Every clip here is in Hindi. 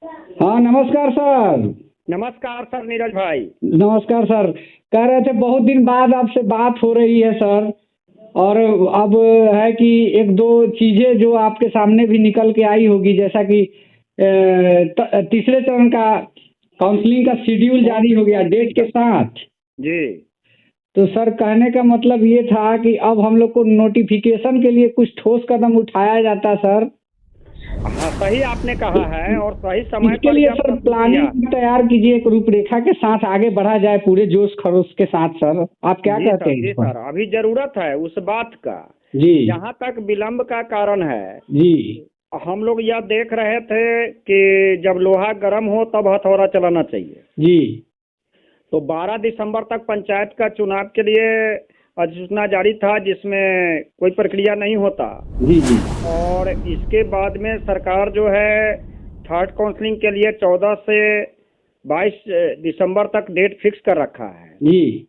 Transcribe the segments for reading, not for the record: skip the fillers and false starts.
हाँ, नमस्कार सर। नमस्कार सर नीरज भाई। नमस्कार सर। कह रहे थे बहुत दिन बाद आपसे बात हो रही है सर। और अब है कि एक दो चीजें जो आपके सामने भी निकल के आई होगी, जैसा कि तीसरे चरण का काउंसलिंग का शेड्यूल जारी हो गया डेट के साथ। जी तो सर, कहने का मतलब ये था कि अब हम लोग को नोटिफिकेशन के लिए कुछ ठोस कदम उठाया जाता सर। हाँ, सही आपने कहा है और सही समय इसके पर लिए यह सर प्रस्तुत किया। प्लानिंग तैयार कीजिए, एक रूपरेखा के साथ आगे बढ़ा जाए पूरे जोश खरोश के साथ सर। आप क्या कहते हैं जी इस पर? सर, अभी जरूरत है उस बात का। जी जहाँ तक विलंब का कारण है, जी हम लोग यह देख रहे थे कि जब लोहा गर्म हो तब हथौड़ा चलाना चाहिए। जी तो 12 दिसंबर तक पंचायत का चुनाव के लिए अधिसूचना जारी था, जिसमें कोई प्रक्रिया नहीं होता। जी जी और इसके बाद में सरकार जो है थर्ड काउंसलिंग के लिए 14 से 22 दिसंबर तक डेट फिक्स कर रखा है। जी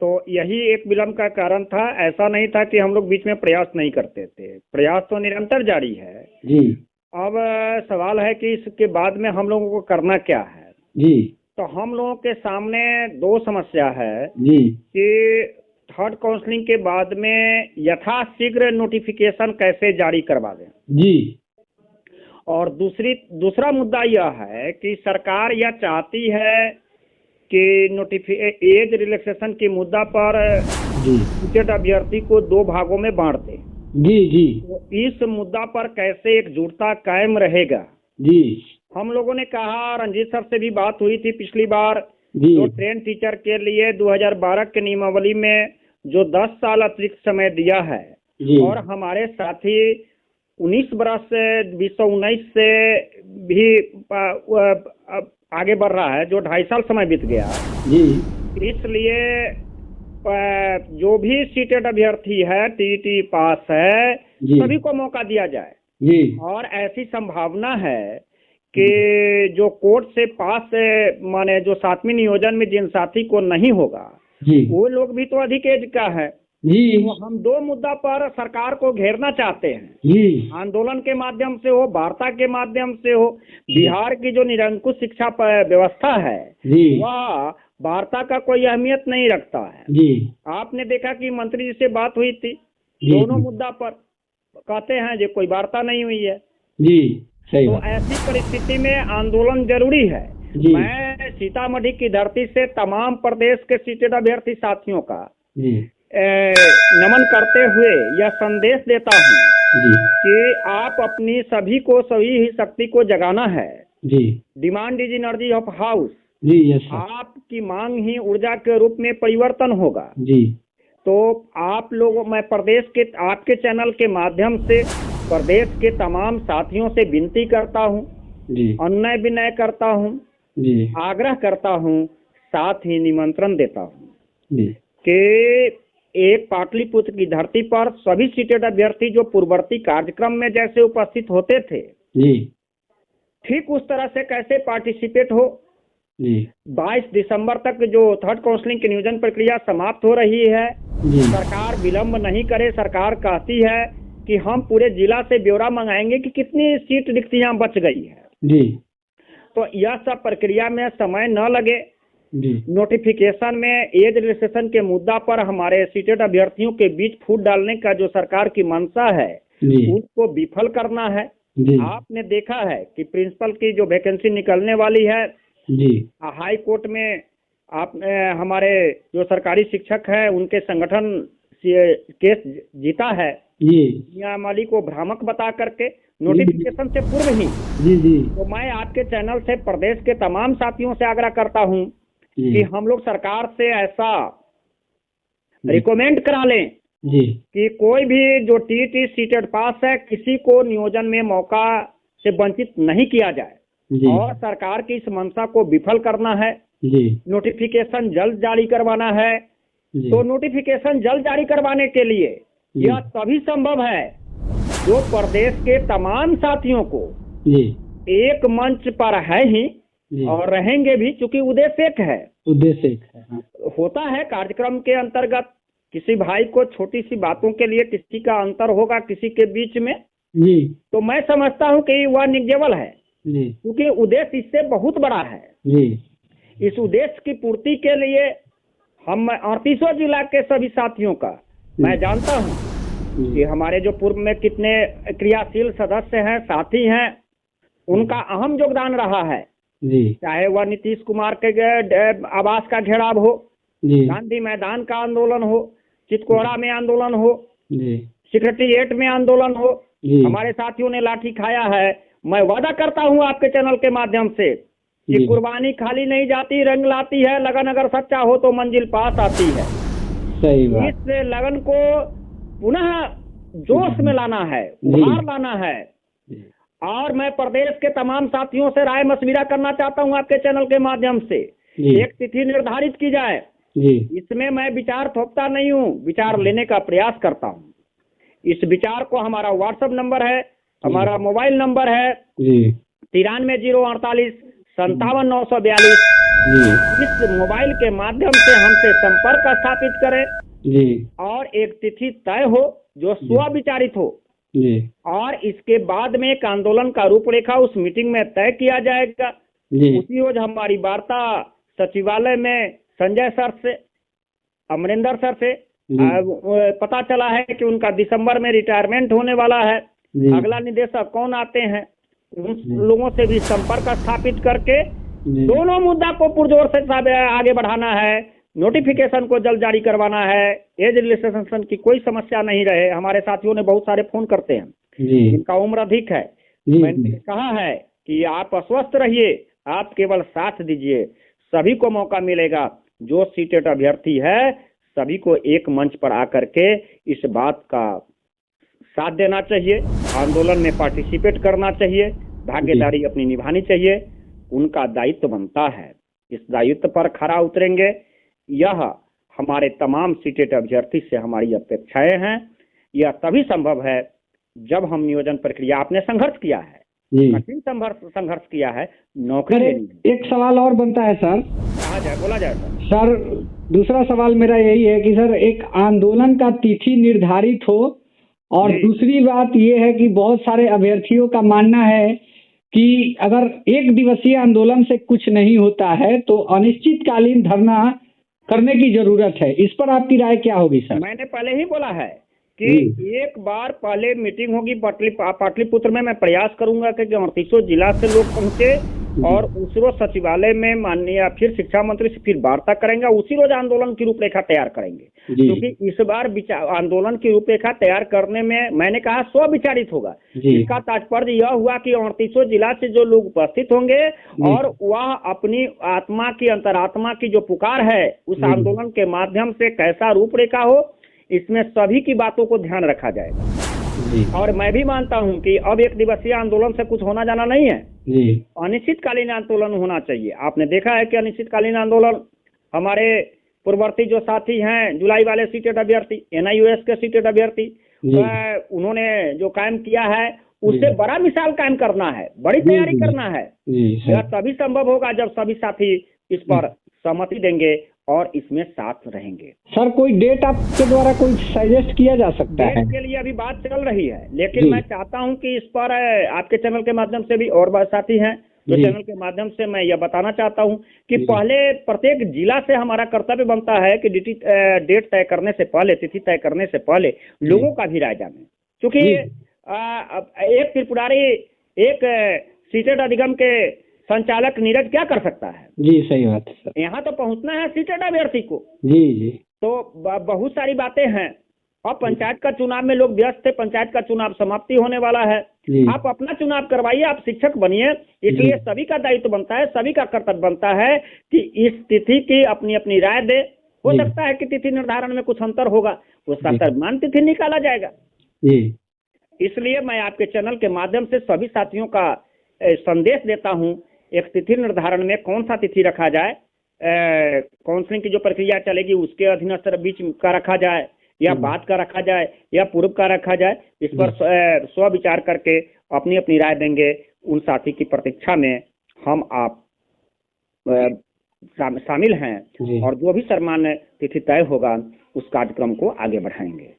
तो यही एक विलंब का कारण था। ऐसा नहीं था कि हम लोग बीच में प्रयास नहीं करते थे, प्रयास तो निरंतर जारी है। जी अब सवाल है कि इसके बाद में हम लोगों को करना क्या है। जी तो हम लोगों के सामने दो समस्या है जी कि थर्ड काउंसलिंग के बाद में यथाशीघ्र नोटिफिकेशन कैसे जारी करवा दें। जी और दूसरा मुद्दा यह है कि सरकार यह चाहती है कि एज रिलैक्सेशन के मुद्दा पर जी टिकट अभ्यर्थी को दो भागों में बांट दे। जी जी तो इस मुद्दा पर कैसे एकजुटता कायम रहेगा। जी हम लोगों ने कहा, रंजीत सर से भी बात हुई थी पिछली बार, जी जो ट्रेन टीचर के लिए 2012 के नियमावली में जो 10 साल अतिरिक्त समय दिया है, जी और हमारे साथी 19 बरस से 2019 से भी आगे बढ़ रहा है, जो 2.5 साल समय बीत गया। जी इसलिए जो भी सीटेड अभ्यर्थी है, टीटी पास है, जी सभी को मौका दिया जाए। जी और ऐसी संभावना है कि जो कोर्ट से पास माने जो 7वीं नियोजन में जिन साथी को नहीं होगा, जी वो लोग भी तो अधिक एज का है। जी तो हम दो मुद्दा पर सरकार को घेरना चाहते हैं, जी आंदोलन के माध्यम से हो, वार्ता के माध्यम से हो। बिहार की जो निरंकुश शिक्षा व्यवस्था है, जी वह वार्ता का कोई अहमियत नहीं रखता है। जी आपने देखा कि मंत्री जी से बात हुई थी, जी दोनों मुद्दा पर कहते हैं जो कोई वार्ता नहीं हुई है। जी सही तो बात। ऐसी परिस्थिति में आंदोलन जरूरी है। जी मैं सीतामढ़ी की धरती से तमाम प्रदेश के सीटेड अभ्यर्थी साथियों का जी नमन करते हुए यह संदेश देता हूं जी कि आप अपनी सभी को, सभी ही शक्ति को जगाना है। जी demand is energy of house. जी यस सर। आपकी मांग ही ऊर्जा के रूप में परिवर्तन होगा। जी तो आप लोगों, मैं प्रदेश के आपके चैनल के माध्यम से प्रदेश के तमाम साथियों से विनती करता हूं, जी अनुनय विनय करता हूं, जी आग्रह करता हूं, साथ ही निमंत्रण देता हूं जी कि एक पाटलिपुत्र की धरती पर सभी सीटेड अभ्यर्थी जो पूर्ववर्ती कार्यक्रम में जैसे उपस्थित होते थे, जी ठीक उस तरह से कैसे पार्टिसिपेट हो। जी 22 दिसंबर तक जो थर्ड काउंसलिंग की नियोजन प्रक्रिया समाप्त हो रही है, जी सरकार विलंब नहीं करे। सरकार कहती है कि हम पूरे जिला से ब्यौरा मंगाएंगे कि कितनी सीट रिक्तियां बच गई है। जी तो यह सब प्रक्रिया में समय न लगे। जी नोटिफिकेशन में एज रिलैक्सेशन के मुद्दा पर हमारे सीटेड अभ्यर्थियों के बीच फूट डालने का जो सरकार की मंशा है, जी उसको विफल करना है। जी आपने देखा है कि प्रिंसिपल की जो वैकेंसी निकलने वाली है, जी हाई कोर्ट में आप हमारे जो सरकारी शिक्षक हैं उनके संगठन से केस जीता है, जी न्यायपालिका को भ्रामक बता करके नोटिफिकेशन से पूर्व ही। जी जी तो मैं आपके चैनल से प्रदेश के तमाम साथियों से आग्रह करता हूं कि जी हम लोग सरकार से ऐसा रिकमेंड करा लें जी कि कोई भी जो टीटी सीटेड पास है, किसी को नियोजन में मौका से वंचित नहीं किया जाए। जी और सरकार की इस मंशा को विफल करना है। जी नोटिफिकेशन जल्द जारी करवाना है। जी तो नोटिफिकेशन जल्द जारी करवाने के लिए जी यह तभी संभव है जो प्रदेश के तमाम साथियों को जी एक मंच पर है ही जी और रहेंगे भी, चूंकि उद्देश्य एक है। उद्देश्य एक है। हाँ। होता है कार्यक्रम के अंतर्गत किसी भाई को छोटी सी बातों के लिए किसी का अंतर होगा किसी के बीच में, जी तो मैं समझता हूं कि वह निग्जेबल है। जी क्योंकि उद्देश्य इससे बहुत बड़ा है। जी इस उद्देश्य की पूर्ति के लिए हम 38 जिला के सभी साथियों का मैं जानता हूं कि हमारे जो पूर्व में कितने क्रियाशील सदस्य हैं, साथी हैं, उनका अहम योगदान रहा है। जी चाहे वह नीतीश कुमार के आवास का घेराव हो, जी गांधी मैदान का आंदोलन हो, चितकोड़ा में आंदोलन हो, जी सेक्रेटरीएट में आंदोलन हो, जी हमारे साथियों ने लाठी खाया है। मैं वादा करता हूं आपके चैनल के माध्यम से कि जी। कुर्बानी खाली नहीं जाती, रंग लाती है। लगन अगर सच्चा हो तो मंजिल पास आती है। सही बात। इस लगन को पुनः जोश में लाना है, उभार लाना है। और मैं प्रदेश के तमाम साथियों से राय मशविरा करना चाहता हूं आपके चैनल के माध्यम से। एक तिथि निर्धारित की जाए। जी इसमें मैं विचार थोपता नहीं हूं, विचार लेने का प्रयास करता हूं। इस विचार को हमारा व्हाट्सएप नंबर है, हमारा मोबाइल नंबर है जी 93 048 57 942। इस मोबाइल के माध्यम से हमसे संपर्क स्थापित करें जी और एक तिथि तय हो जो स्वविचारित हो। जी और इसके बाद में एक आंदोलन का रूपरेखा उस मीटिंग में तय किया जाएगा। जी उसी रोज हमारी वार्ता सचिवालय में संजय सर से, अमरिंदर सर से पता चला है कि उनका दिसंबर में रिटायरमेंट होने वाला है। अगला निदेशक कौन आते हैं, उन लोगों से भी संपर्क स्थापित करके दोनों मुद्दा को पुरजोर से आगे बढ़ाना है। नोटिफिकेशन को जल्द जारी करवाना है। एज रिलैक्सेशन की कोई समस्या नहीं रहे। हमारे साथियों ने बहुत सारे फोन करते हैं जिनका उम्र अधिक है। मैंने कहा है कि आप अस्वस्थ रहिए, आप केवल साथ दीजिए, सभी को मौका मिलेगा। जो सीटेड अभ्यर्थी है सभी को एक मंच पर आकर के इस बात का साथ देना चाहिए, आंदोलन में पार्टिसिपेट करना चाहिए, भागीदारी अपनी निभानी चाहिए। उनका दायित्व बनता है। इस दायित्व पर खरा उतरेंगे। यह हमारे तमाम सीटेड अभ्यर्थी से हमारी अपेक्षाएं हैं। यह तभी संभव है जब हम नियोजन प्रक्रिया, आपने संघर्ष किया है, कठिन संघर्ष किया है, नौकरी लेनी है। एक सवाल और बनता है सर। कहा जाए, बोला जाए सर। दूसरा सवाल मेरा यही है कि सर एक आंदोलन का तिथि निर्धारित हो, और दूसरी बात ये है कि बहुत सारे अभ्यर्थियों का मानना है कि अगर एक दिवसीय आंदोलन से कुछ नहीं होता है तो अनिश्चितकालीन धरना करने की जरूरत है। इस पर आपकी राय क्या होगी सर? मैंने पहले ही बोला है कि एक बार पहले मीटिंग होगी पाटलिपुत्र में। मैं प्रयास करूंगा कि 38 जिला से लोग पहुंचे और उसी रोज सचिवालय में माननीय फिर शिक्षा मंत्री से फिर वार्ता करेंगे। उसी रोज आंदोलन की रूपरेखा तैयार करेंगे, क्योंकि इस बार आंदोलन की रूपरेखा तैयार करने में मैंने कहा स्वविचारित होगा। इसका तात्पर्य यह हुआ कि 38 जिला से जो लोग उपस्थित होंगे और वह अपनी आत्मा की, अंतरात्मा की जो पुकार है उस आंदोलन के माध्यम से कैसा रूपरेखा हो, इसमें सभी की बातों को ध्यान रखा जाएगा। और मैं भी मानता हूं कि अब एक दिवसीय आंदोलन से कुछ होना जाना नहीं है, अनिश्चितकालीन आंदोलन होना चाहिए। आपने देखा है कि अनिश्चितकालीन आंदोलन हमारे पूर्ववर्ती जो साथी हैं, जुलाई वाले सीटेड अभ्यर्थी, NIOS के सीटेड अभ्यर्थी, उन्होंने जो कायम किया है उससे बड़ा मिसाल कायम करना है, बड़ी तैयारी करना है। यह तभी संभव होगा जब सभी साथी इस पर सहमति देंगे और इसमें साथ रहेंगे। सर कोई डेट आपके द्वारा कोई सजेस्ट किया जा सकता है? डेट के लिए अभी बात चल रही है, लेकिन मैं चाहता हूं कि इस पर आपके चैनल के माध्यम से भी और साथी हैं जो चैनल के माध्यम से मैं यह बताना चाहता हूं कि पहले प्रत्येक जिला से हमारा कर्तव्य बनता है कि डेट तय करने से पहले, तिथि तय करने से पहले लोगों का भी राय जाने। क्योंकि एक त्रिपुरारी, एक सीटेड अधिगम के संचालक नीरज क्या कर सकता है? जी सही बात है सर। यहाँ तो पहुंचना है सीटेड अभ्यर्थी को। जी तो बहुत सारी बातें हैं। अब पंचायत का चुनाव में लोग व्यस्त थे, पंचायत का चुनाव समाप्ति होने वाला है। आप अपना चुनाव करवाइए, आप शिक्षक बनिए। इसलिए सभी का दायित्व बनता है, सभी का कर्तव्य बनता है कि इस तिथि की अपनी अपनी राय दे। हो सकता है कि तिथि निर्धारण में कुछ अंतर होगा, उसका सर्वमान्य तिथि निकाला जाएगा। इसलिए मैं आपके चैनल के माध्यम से सभी साथियों का संदेश देता हूं, एक तिथि निर्धारण में कौन सा तिथि रखा जाए, काउंसलिंग की जो प्रक्रिया चलेगी उसके अधीनस्थ बीच का रखा जाए, या बाद का रखा जाए, या पूर्व का रखा जाए, इस पर स्व विचार करके अपनी अपनी राय देंगे। उन साथी की प्रतीक्षा में हम आप शामिल हैं और जो भी सम्मान्य तिथि तय होगा उस कार्यक्रम को आगे बढ़ाएंगे।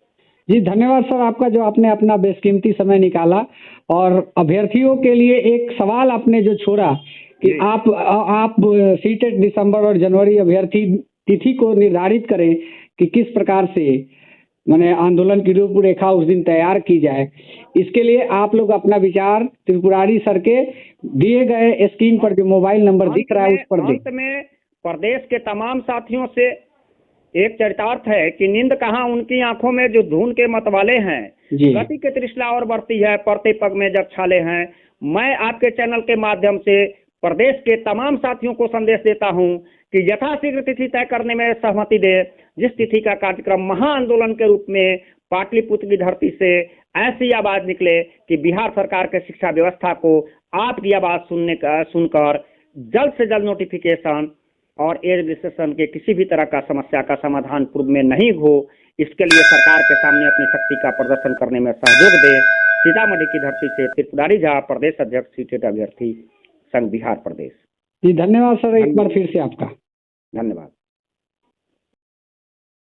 जी धन्यवाद सर आपका, जो आपने अपना बेशकीमती समय निकाला और अभ्यर्थियों के लिए एक सवाल आपने जो छोड़ा कि जी। आप सीटेट दिसंबर और जनवरी अभ्यर्थी तिथि को निर्धारित करें कि किस प्रकार से माने आंदोलन की रूपरेखा उस दिन तैयार की जाए। इसके लिए आप लोग अपना विचार त्रिपुरारी सर के दिए गए स्क्रीन पर जो मोबाइल नंबर दिख रहा है उस पर दें। अंत में प्रदेश के तमाम साथियों से एक चरितार्थ है कि नींद कहाँ उनकी आंखों में जो धुन के मतवाले हैं, जी। गति की तृष्णा और बढ़ती है, पड़ते पग में जब छाले हैं। मैं आपके चैनल के माध्यम से प्रदेश के तमाम साथियों को संदेश देता हूं कि यथाशीघ्र तिथि तय करने में सहमति दे, जिस तिथि का कार्यक्रम महाआंदोलन के रूप में पाटलिपुत्र की धरती से ऐसी आवाज निकले कि बिहार सरकार के शिक्षा व्यवस्था को आपकी आवाज सुनकर जल्द से जल्द नोटिफिकेशन और एयर रजिस्ट्रेशन के किसी भी तरह का समस्या का समाधान पूर्व में नहीं हो, इसके लिए सरकार के सामने अपनी शक्ति का प्रदर्शन करने में सहयोग दे। सीतामढ़ी की धरती से त्रिपुरारी झा, प्रदेश अध्यक्ष सीटेट अभ्यर्थी संघ बिहार प्रदेश। जी धन्यवाद सर, एक बार फिर से आपका धन्यवाद।